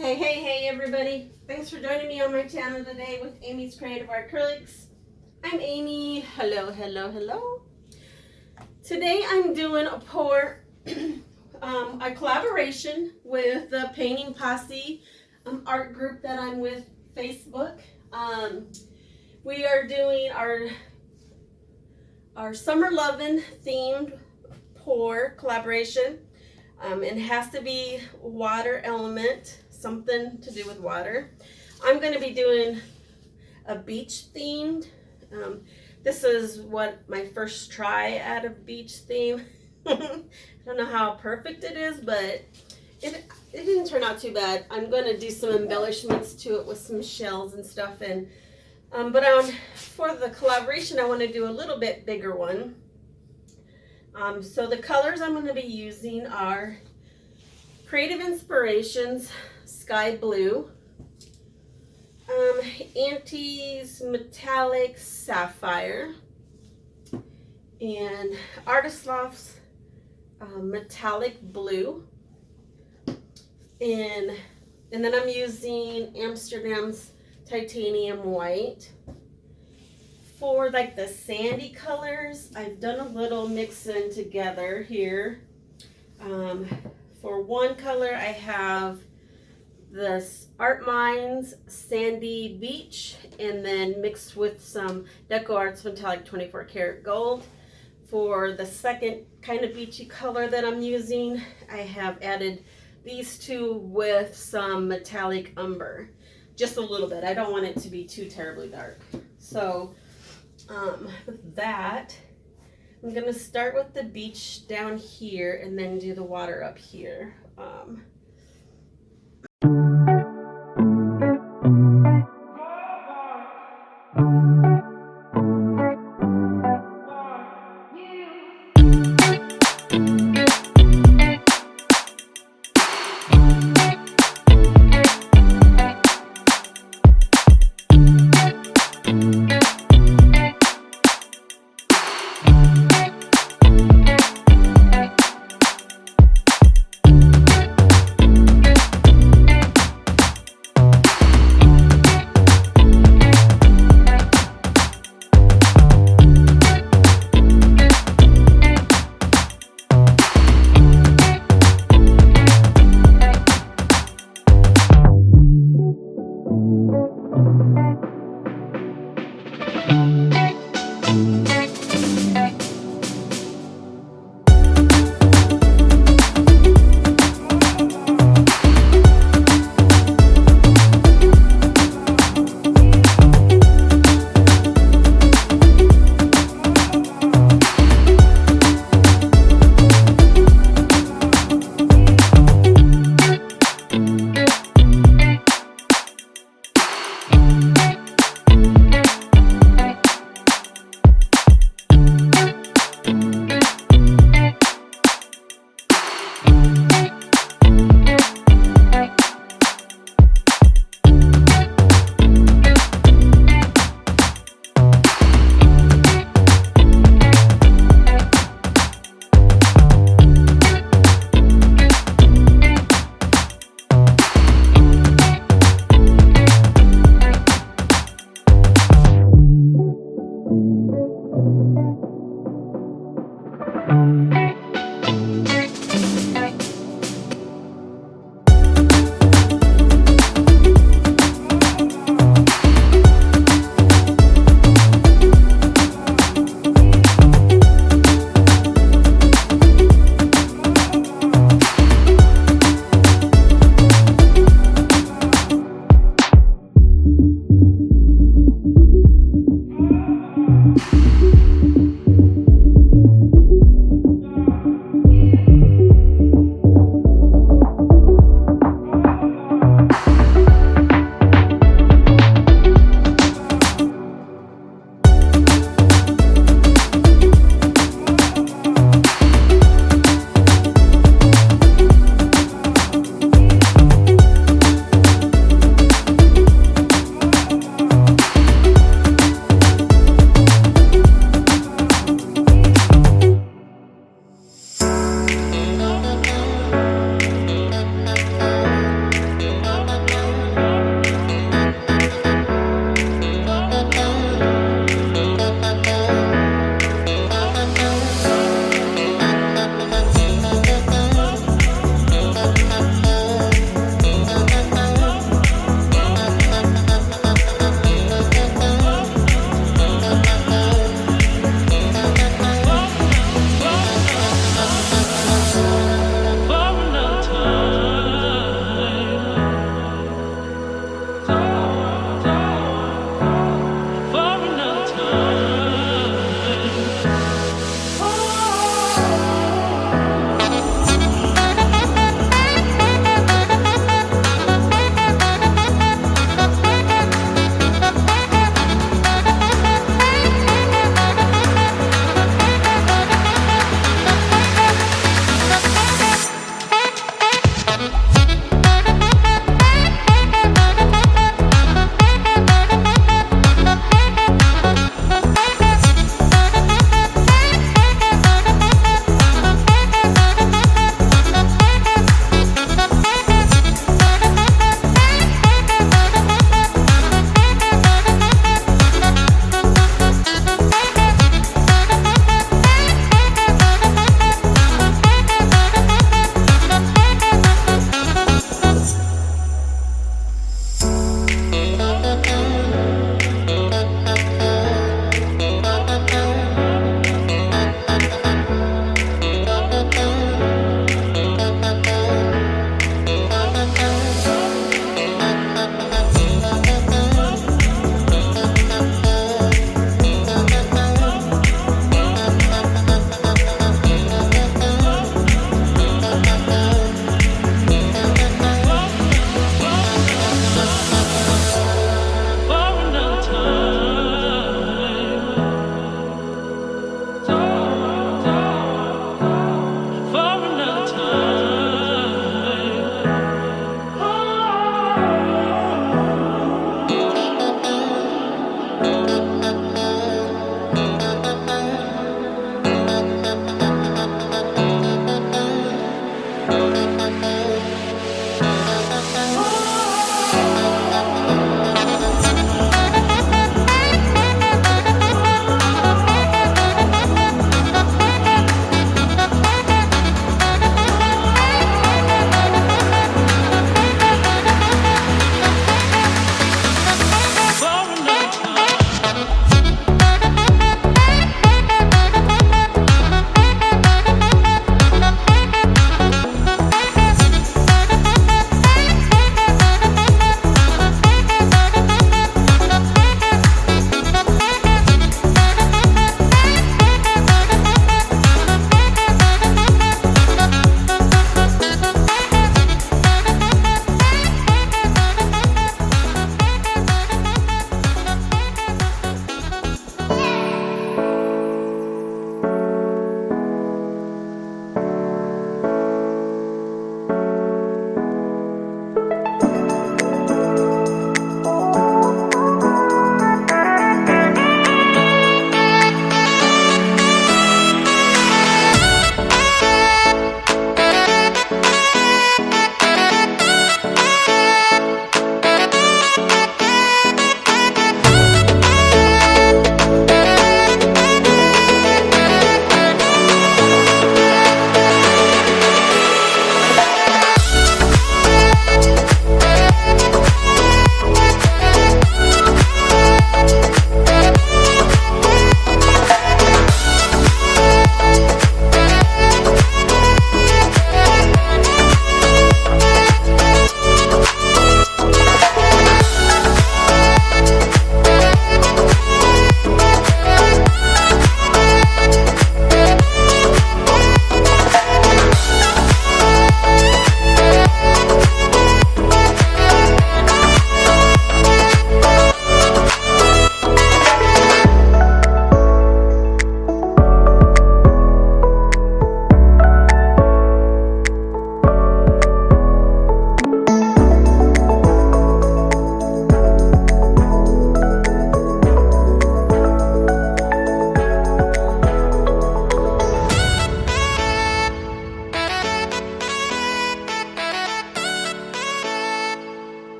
Hey everybody. Thanks for joining me on my channel today with Amy's Creative Acrylics. I'm Amy. Hello. Today I'm doing a pour, a collaboration with the Painting Posse art group that I'm with, Facebook. We are doing our Summer Lovin' themed pour collaboration. It has to be water element, something to do with water. I'm going to be doing a beach themed. This is what my first try at a beach theme. I don't know how perfect it is, but it didn't turn out too bad. I'm going to do some embellishments to it with some shells and stuff. And for the collaboration, I want to do a little bit bigger one. So the colors I'm going to be using are Creative Inspirations Sky Blue, Auntie's Metallic Sapphire, and Artist Loft's Metallic Blue, and then I'm using Amsterdam's Titanium White. For like the sandy colors, I've done a little mixing together here. For one color, I have this Art Minds Sandy Beach, and then mixed with some Deco Arts Metallic 24 karat gold. For the second kind of beachy color that I'm using, I have added these two with some metallic umber. Just a little bit. I don't want it to be too terribly dark. So with that, I'm gonna start with the beach down here and then do the water up here.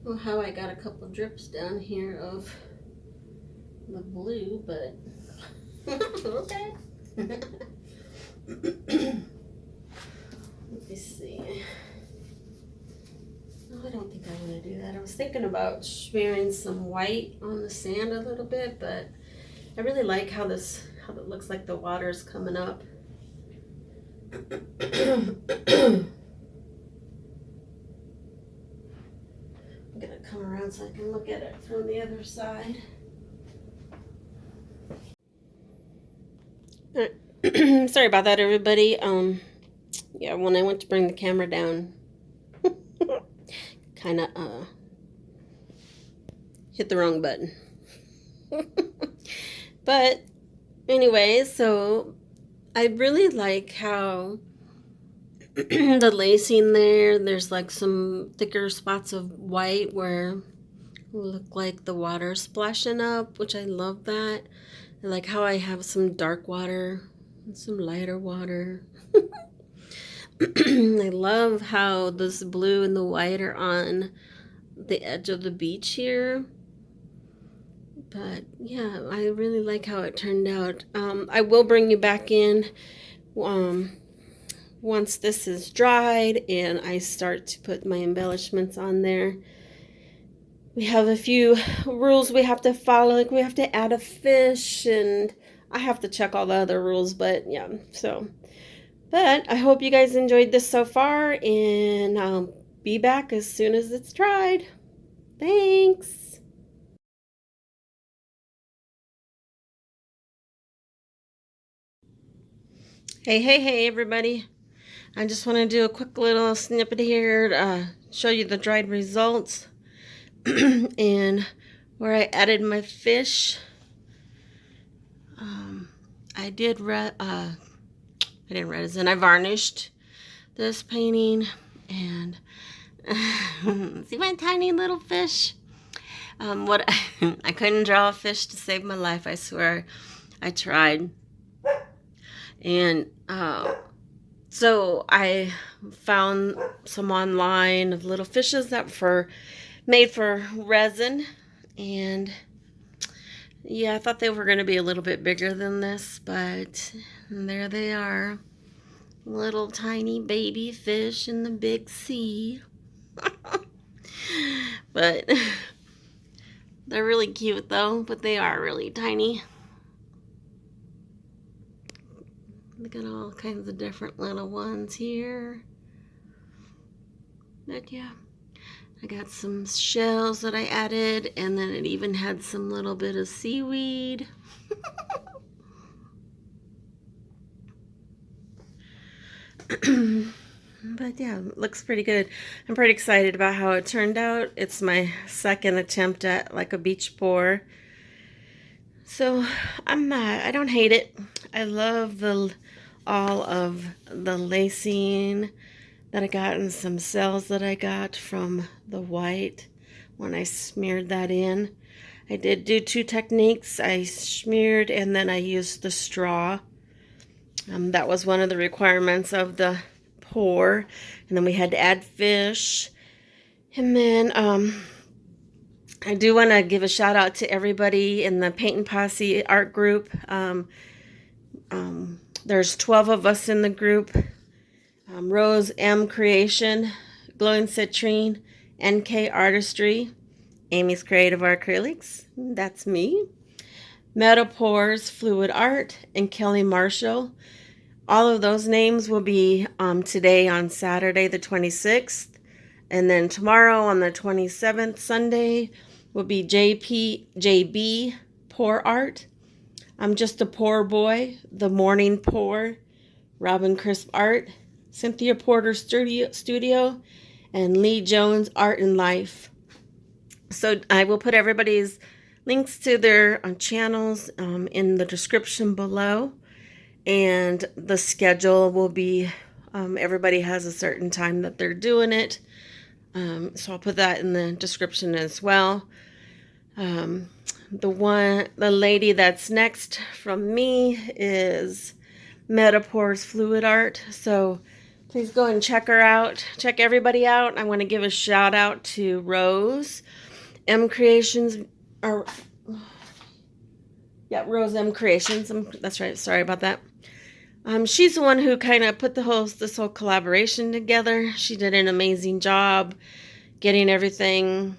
Well, how I got a couple drips down here of the blue, but okay. Let me see. No, I don't think I want to do that. I was thinking about smearing some white on the sand a little bit, but I really like how it looks like the water's coming up. I'm gonna come around so I can look at it from the other side. Sorry about that, everybody. Yeah, when I went to bring the camera down, kind of hit the wrong button. But anyway, so I really like how the lacing there's like some thicker spots of white where it look like the water splashing up, which I love that. I like how I have some dark water and some lighter water. I love how this blue and the white are on the edge of the beach here. But yeah, I really like how it turned out. I will bring you back in once this is dried and I start to put my embellishments on there. We have a few rules we have to follow, like we have to add a fish, and I have to check all the other rules, but yeah, so. But I hope you guys enjoyed this so far, and I'll be back as soon as it's dried. Thanks. Hey, everybody. I just want to do a quick little snippet here to show you the dried results. And where I added my fish, I varnished this painting, and see my tiny little fish. I couldn't draw a fish to save my life. I swear, I tried, and so I found some online of little fishes that were made for resin, and yeah, I thought they were going to be a little bit bigger than this, but there they are. Little tiny baby fish in the big sea. But they're really cute though, but they are really tiny. Look at all kinds of different little ones here. But yeah, I got some shells that I added, and then it even had some little bit of seaweed. But yeah, it looks pretty good. I'm pretty excited about how it turned out. It's my second attempt at like a beach pour. So I don't hate it. I love all of the lacing that I got and some cells that I got from the white when I smeared that in. I did do two techniques. I smeared and then I used the straw. That was one of the requirements of the pour. And then we had to add fish. And then I do want to give a shout out to everybody in the Paint and Posse art group. There's 12 of us in the group. Rose M Creation, Glowing Citrine, NK Artistry, Amy's Creative Acrylics, that's me, Metapores Fluid Art, and Kelly Marshall. All of those names will be today on Saturday the 26th, and then tomorrow on the 27th, Sunday, will be JB Pour Art. I'm Just a Pour Boy, The Morning Pour, Robin Crisp Art, Cynthia Porter Studio, and Lee Jones Art and Life. So I will put everybody's links to their channels in the description below, and the schedule will be, everybody has a certain time that they're doing it, so I'll put that in the description as well. The lady that's next from me is Metapores Fluid Art, so Please go and check her out. Check everybody out. I want to give a shout out to Rose M Creations. Rose M Creations. That's right. Sorry about that. She's the one who kind of put this whole collaboration together. She did an amazing job getting everything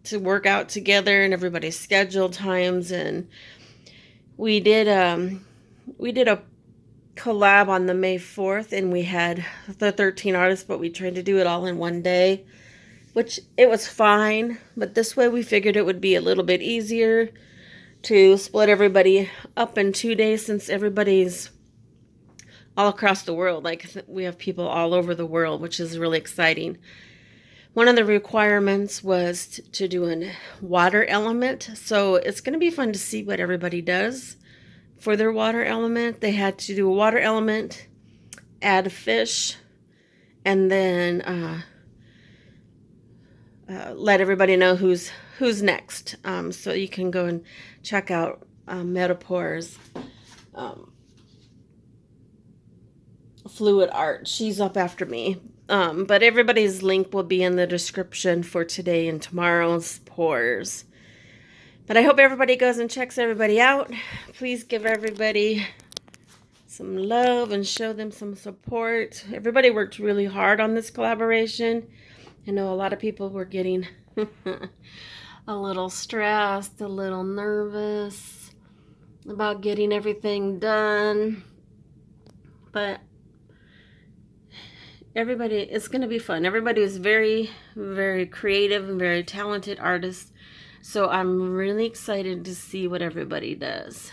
to work out together and everybody's schedule times. And we did a collab on the May 4th, and we had the 13 artists, but we tried to do it all in one day, which it was fine. But this way we figured it would be a little bit easier to split everybody up in 2 days, since everybody's all across the world. Like, we have people all over the world, which is really exciting. One of the requirements was to do a water element. So it's going to be fun to see what everybody does for their water element. They had to do a water element, add a fish, and then let everybody know who's next. So you can go and check out Metapore's fluid art. She's up after me. But everybody's link will be in the description for today and tomorrow's pours. But I hope everybody goes and checks everybody out. Please give everybody some love and show them some support. Everybody worked really hard on this collaboration. I know a lot of people were getting a little stressed, a little nervous about getting everything done. But everybody, it's going to be fun. Everybody is very, very creative and very talented artists. So I'm really excited to see what everybody does.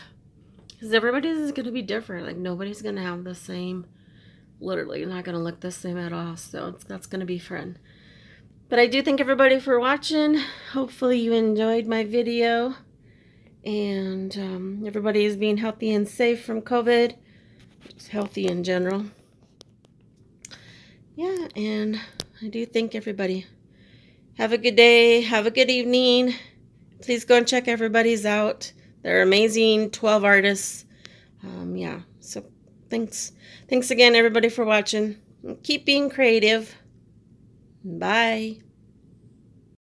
Because everybody is going to be different. Like, nobody's going to have the same, literally not going to look the same at all. So that's going to be fun. But I do thank everybody for watching. Hopefully you enjoyed my video. And everybody is being healthy and safe from COVID. Just healthy in general. Yeah, and I do thank everybody. Have a good day. Have a good evening. Please go and check everybody's out. They're amazing 12 artists. Yeah, so thanks. Thanks again, everybody, for watching. Keep being creative. Bye.